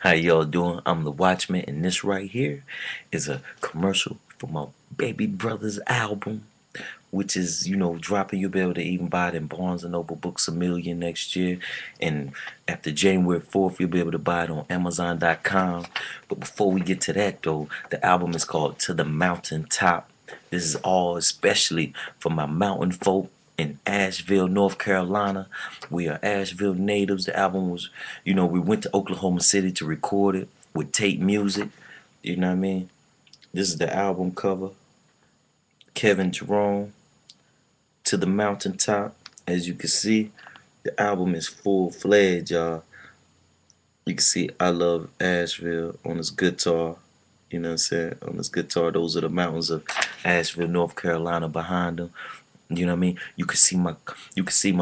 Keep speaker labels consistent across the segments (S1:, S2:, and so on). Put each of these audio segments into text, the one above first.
S1: How y'all doing? I'm the Watchman, and this right here is a commercial for my baby brother's album, which is, dropping. You'll be able to even buy it in Barnes& and Noble Books a Million next year. And after January 4th, you'll be able to buy it on Amazon.com. But before we get to that, though, the album is called To the Mountaintop. This is all especially for my mountain folk in Asheville, North Carolina. We are Asheville natives. The album was, we went to Oklahoma City to record it with Tate Music. You know what I mean? This is the album cover. KEVIN Jerome, To the Mountaintop. As you can see, the album is full-fledged, y'all. You can see I Love Asheville on his guitar. You know what I'm saying? On his guitar, those are the mountains of Asheville, North Carolina behind him. You know what I mean? You can see my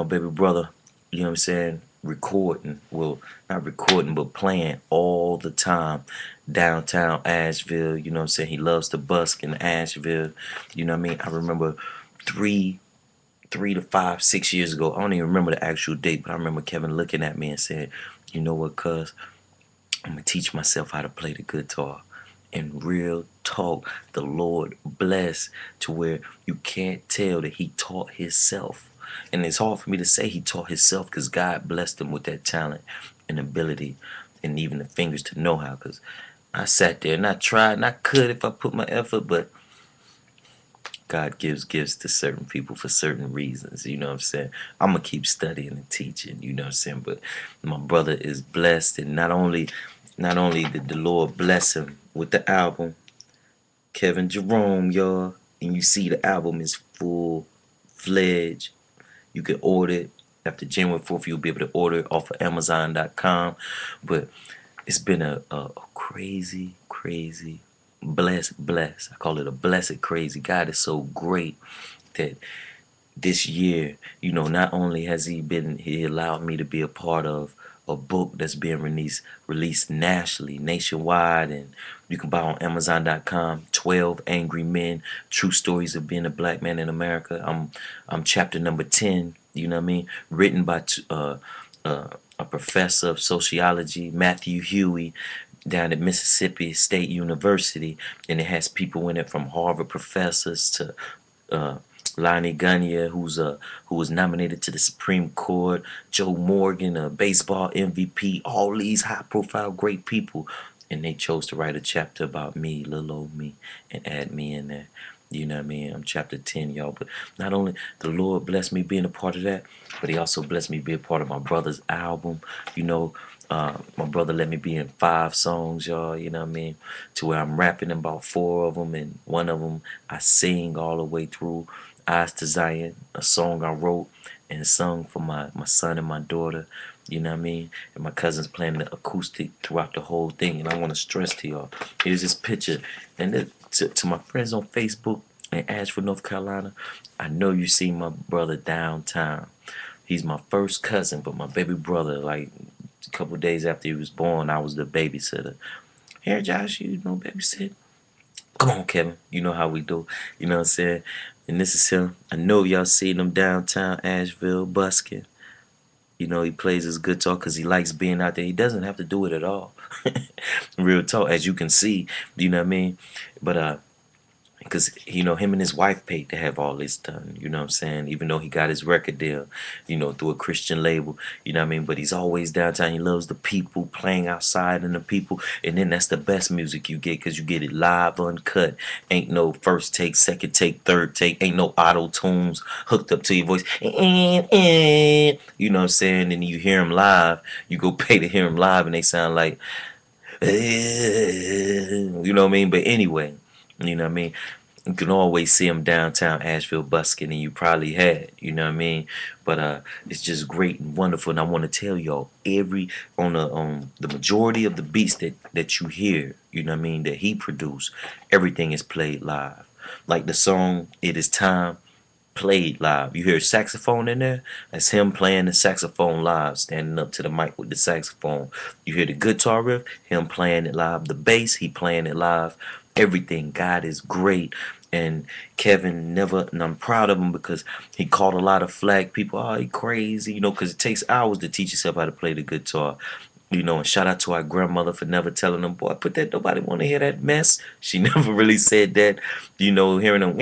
S1: baby brother, you know what I'm saying, recording. Well, not recording, but playing all the time downtown Asheville. You know what I'm saying? He loves to busk in Asheville. You know what I mean? I remember three to five, 6 years ago. I don't even remember the actual date, but I remember Kevin looking at me and said, "You know what, cuz? I'm gonna teach myself how to play the guitar." And real talk, the Lord bless to where you can't tell that he taught himself. And it's hard for me to say he taught himself because God blessed him with that talent and ability and even the fingers to know how. Because I sat there and I tried and I could if I put my effort, but God gives gifts to certain people for certain reasons. You know what I'm saying? I'm going to keep studying and teaching, you know what I'm saying? But my brother is blessed, and not only did the Lord bless him with the album, KEVIN Jerome, y'all, and you see the album is full-fledged. You can order it. After January 4th, you'll be able to order it off of Amazon.com. But it's been a crazy, crazy, blessed. I call it a blessed crazy. God is so great that this year, not only has he allowed me to be a part of a book that's being released nationwide, and you can buy on Amazon.com. 12 Angry Men: True Stories of Being a Black Man in America. I'm chapter number 10. You know what I mean? Written by a professor of sociology, Matthew Huey, down at Mississippi State University, and it has people in it from Harvard professors to uh, Lonnie Gunya, who was nominated to the Supreme Court, Joe Morgan, a baseball MVP, all these high-profile great people, and they chose to write a chapter about me, little old me, and add me in there. You know what I mean? I'm chapter 10, y'all. But not only the Lord blessed me being a part of that, but he also blessed me being a part of my brother's album. My brother let me be in 5 songs, y'all. You know what I mean? To where I'm rapping about 4 of them, and one of them I sing all the way through. Eyes to Zion, a song I wrote and sung for my son and my daughter. You know what I mean? And my cousin's playing the acoustic throughout the whole thing. And I want to stress to y'all, here's this picture. And to my friends on Facebook in Asheville, North Carolina, I know you see my brother downtown. He's my first cousin, but my baby brother, like a couple of days after he was born, I was the babysitter. Here, Josh, babysit. Come on, Kevin. You know how we do. You know what I'm saying? And this is him. I know y'all seen him downtown Asheville busking. He plays his guitar because he likes being out there. He doesn't have to do it at all. Real talk, as you can see. You know what I mean? But because him and his wife paid to have all this done, you know what I'm saying, even though he got his record deal, through a Christian label, you know what I mean, but he's always downtown. He loves the people, playing outside, and the people, and then that's the best music you get, because you get it live, uncut. Ain't no first take, second take, third take. Ain't no auto tunes hooked up to your voice. You know what I'm saying? And you hear him live, you go pay to hear him live, and they sound like you know what I mean. But anyway, you know what I mean, you can always see him downtown Asheville busking, and you probably had, you know what I mean. But it's just great and wonderful. And I want to tell y'all, on the majority of the beats that you hear, you know what I mean, that he produced, everything is played live. Like the song "It Is Time," played live. You hear saxophone in there? That's him playing the saxophone live, standing up to the mic with the saxophone. You hear the guitar riff? Him playing it live. The bass, he playing it live. Everything. God is great. And Kevin never, and I'm proud of him because he caught a lot of flack. People, oh, he crazy, because it takes hours to teach yourself how to play the guitar. You know, and shout out to our grandmother for never telling them, boy, put that, nobody want to hear that mess. She never really said that, you know, hearing him,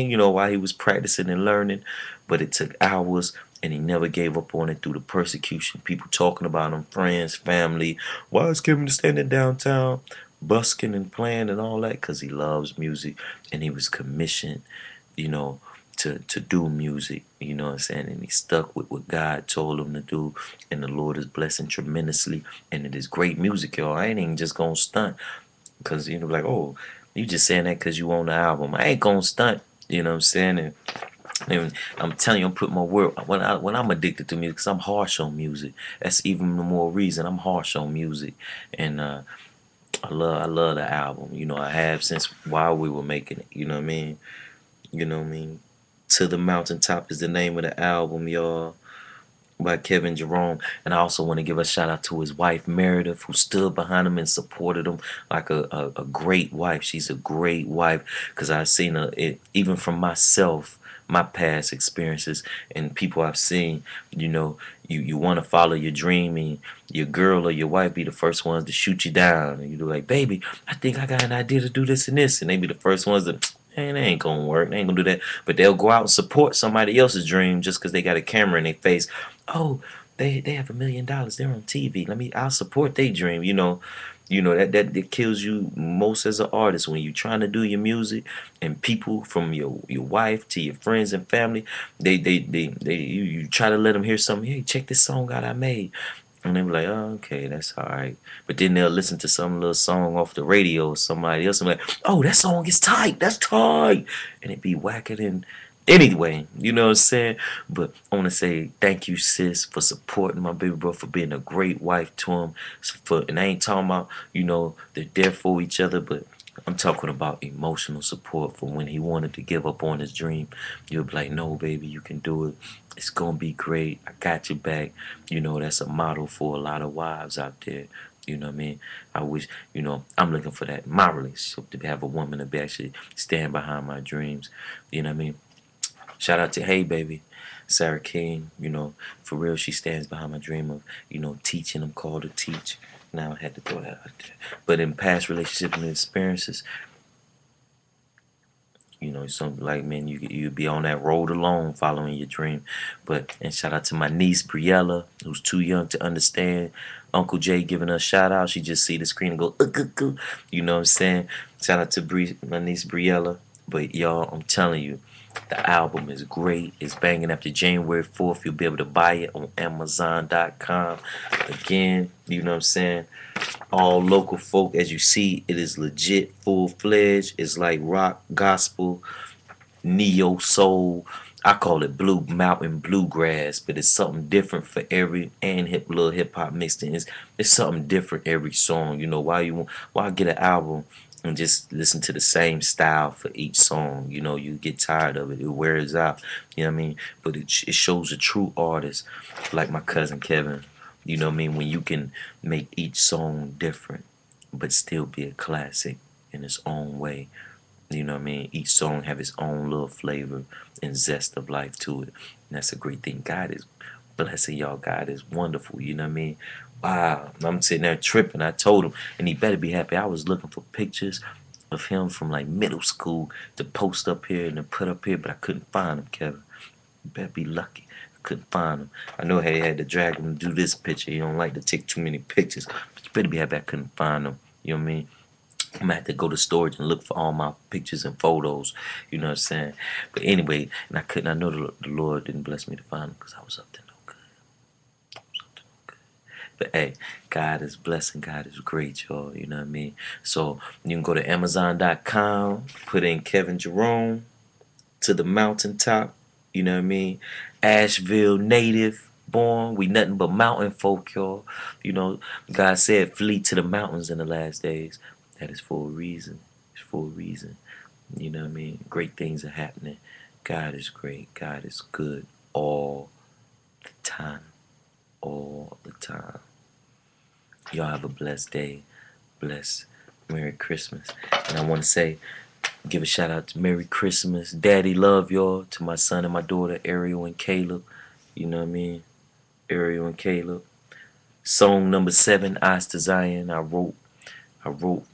S1: you know, while he was practicing and learning. But it took hours, and he never gave up on it through the persecution. People talking about him, friends, family. Why is Kevin standing downtown, busking and playing and all that? Because he loves music, and he was commissioned, you know, to do music, you know what I'm saying? And he stuck with what God told him to do, and the Lord is blessing tremendously. And it is great music, y'all. I ain't even just gonna stunt, because, you know, like, oh, you just saying that because you own the album. I ain't gonna stunt, you know what I'm saying? And I'm telling you, I'm putting my word, when I'm addicted to music, because I'm harsh on music. That's even the more reason I'm harsh on music. And I love the album. You know, I have since while we were making it. You know what I mean? You know what I mean? To the Mountaintop is the name of the album, y'all, by KEVIN Jerome. And I also want to give a shout out to his wife, Meredith, who stood behind him and supported him like a great wife. She's a great wife, because I've seen it even from myself, my past experiences, and people I've seen. You know, you want to follow your dream, and your girl or your wife be the first ones to shoot you down. And you do like, baby, I think I got an idea to do this and this. And they be the first ones to, man, they ain't gonna work. They ain't gonna do that. But they'll go out and support somebody else's dream just because they got a camera in their face. Oh, they have $1 million. They're on TV. I'll support their dream. That kills you most as an artist when you're trying to do your music, and people from your wife to your friends and family, you try to let them hear something. Hey, check this song out I made. And they be like, oh, okay, that's all right. But then they'll listen to some little song off the radio or somebody else and be like, oh, that song is tight. That's tight. And it be whacking and anyway, you know what I'm saying? But I want to say thank you, sis, for supporting my baby bro, for being a great wife to him. And I ain't talking about, they're there for each other, but I'm talking about emotional support for when he wanted to give up on his dream. You'll be like, no, baby, you can do it. It's going to be great. I got your back. That's a model for a lot of wives out there. You know what I mean? I wish, I'm looking for that in my relationship, to have a woman to be actually stand behind my dreams. You know what I mean? Shout out to Hey Baby, Sarah King. For real, she stands behind my dream of, teaching. I'm called to teach. Now I had to throw that out there. But in past relationship and experiences, something like, man, you be on that road alone following your dream. And shout out to my niece Briella, who's too young to understand. Uncle Jay giving her a shout out. She just see the screen and go, you know what I'm saying? Shout out to my niece Briella. But y'all, I'm telling you, the album is great. It's banging. After January 4th, you'll be able to buy it on Amazon.com. Again, you know what I'm saying? All local folk. As you see, it is legit, full-fledged. It's like rock, gospel, neo soul. I call it blue mountain bluegrass, but it's something different for every, and little hip hop mixed in. It's something different every song. Why get an album and just listen to the same style for each song? You get tired of it. It wears out. You know what I mean? But it shows a true artist, like my cousin Kevin. You know what I mean? When you can make each song different, but still be a classic in its own way. You know what I mean? Each song have its own little flavor and zest of life to it. And that's a great thing. God is blessing y'all. God is wonderful. You know what I mean? Wow. I'm sitting there tripping. I told him, and he better be happy. I was looking for pictures of him from like middle school to post up here and to put up here, but I couldn't find him, Kevin. You better be lucky. I couldn't find him. I know I had to drag him to do this picture. He don't like to take too many pictures. But you better be happy I couldn't find him. You know what I mean? I'm gonna have to go to storage and look for all my pictures and photos. You know what I'm saying? But anyway, and I couldn't. I know the Lord didn't bless me to find them because I was up to no good. I was up to no good. But hey, God is blessing. God is great, y'all. You know what I mean? So you can go to Amazon.com, put in KEVIN Jerome, To the Mountaintop. You know what I mean? Asheville native. Born, we nothing but mountain folk, y'all. God said, flee to the mountains in the last days. That is for a reason. It's for a reason. You know what I mean? Great things are happening. God is great. God is good all the time. All the time. Y'all have a blessed day. Blessed. Merry Christmas. And I want to say, give a shout out to Merry Christmas. Daddy love y'all. To my son and my daughter, Ariel and Caleb. You know what I mean? Ariel and Caleb. Song number 7, Eyes to Zion. I wrote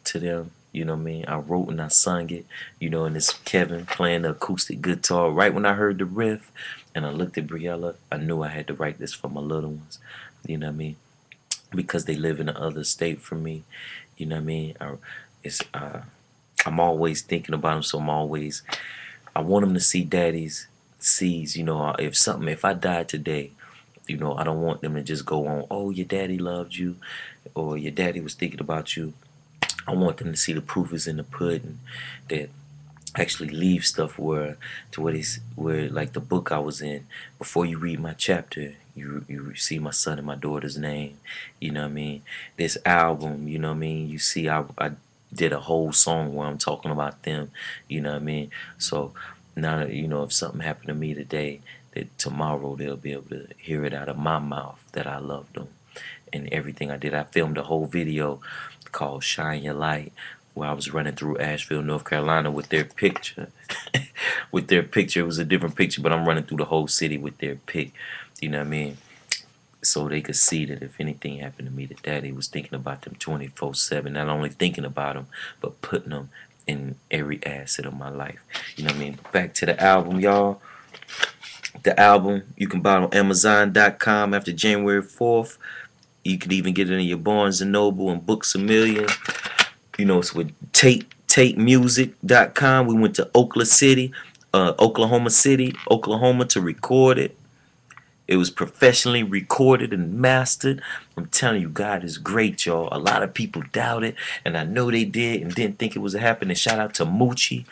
S1: to them, you know what I mean? I wrote and I sung it, you know, and it's Kevin playing the acoustic guitar. Right when I heard the riff and I looked at Briella, I knew I had to write this for my little ones, you know what I mean? Because they live in the other state from me, you know what I mean? It's I'm always thinking about them, so I want them to see daddy's seeds, you know, if I died today, you know, I don't want them to just go on, oh, your daddy loved you, or your daddy was thinking about you. I want them to see the proof is in the pudding, that actually leave stuff where like the book I was in. Before you read my chapter, you see my son and my daughter's name. You know what I mean? This album, you know what I mean? You see, I did a whole song where I'm talking about them. You know what I mean? So now, you know, if something happened to me today, that tomorrow they'll be able to hear it out of my mouth that I loved them and everything I did. I filmed a whole video called Shine Your Light, where I was running through Asheville, North Carolina with their picture. With their picture. It was a different picture, but I'm running through the whole city with their pic. You know what I mean? So they could see that if anything happened to me, that daddy was thinking about them 24/7. Not only thinking about them, but putting them in every asset of my life. You know what I mean? But back to the album, y'all. The album, you can buy it on Amazon.com after January 4th. You could even get it in your Barnes & Noble and Books A Million. You know, it's with tapemusic.com. We went to Oklahoma City, Oklahoma to record it. It was professionally recorded and mastered. I'm telling you, God is great, y'all. A lot of people doubt it, and I know they did and didn't think it was happening. Shout out to Moochie,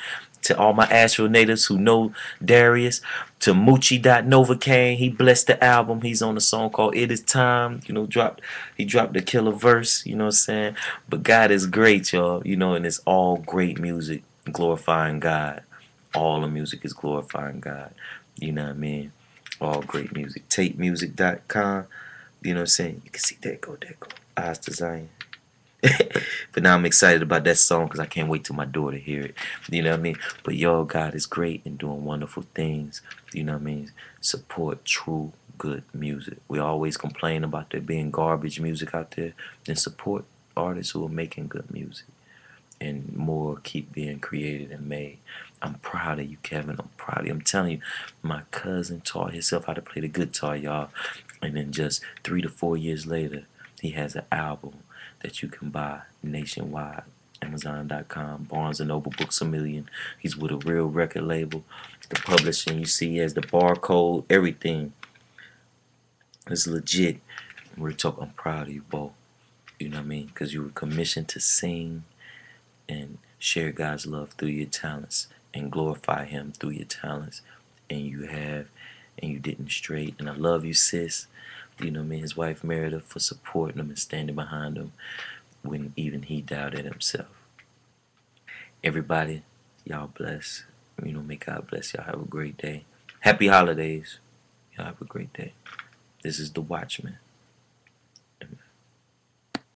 S1: to all my Asheville natives who know Darius, to Moochie.Novocaine. He blessed the album. He's on a song called It Is Time. You know, he dropped the killer verse, you know what I'm saying? But God is great, y'all. You know, and it's all great music, glorifying God. All the music is glorifying God. You know what I mean? All great music. Tapemusic.com. You know what I'm saying? You can see there go. Eyes to Zion. But now I'm excited about that song because I can't wait till my daughter hear it. You know what I mean? But y'all, God is great and doing wonderful things. You know what I mean? Support true good music. We always complain about there being garbage music out there. Then support artists who are making good music. And more keep being created and made. I'm proud of you, Kevin. I'm proud of you. I'm telling you, my cousin taught himself how to play the guitar, y'all. And then just 3 to 4 years later, he has an album that you can buy nationwide. Amazon.com, Barnes & Noble, Books A Million. He's with a real record label. The publishing, you see, he has the barcode, everything. It's legit. I'm proud of you, Bo. You know what I mean? Because you were commissioned to sing and share God's love through your talents and glorify Him through your talents. And you have, and you didn't stray. And I love you, sis. You know what I mean? His wife Meredith for supporting him and standing behind him when even he doubted himself. Everybody, y'all bless. You know, may God bless y'all. Have a great day. Happy holidays. Y'all have a great day. This is The Watchman.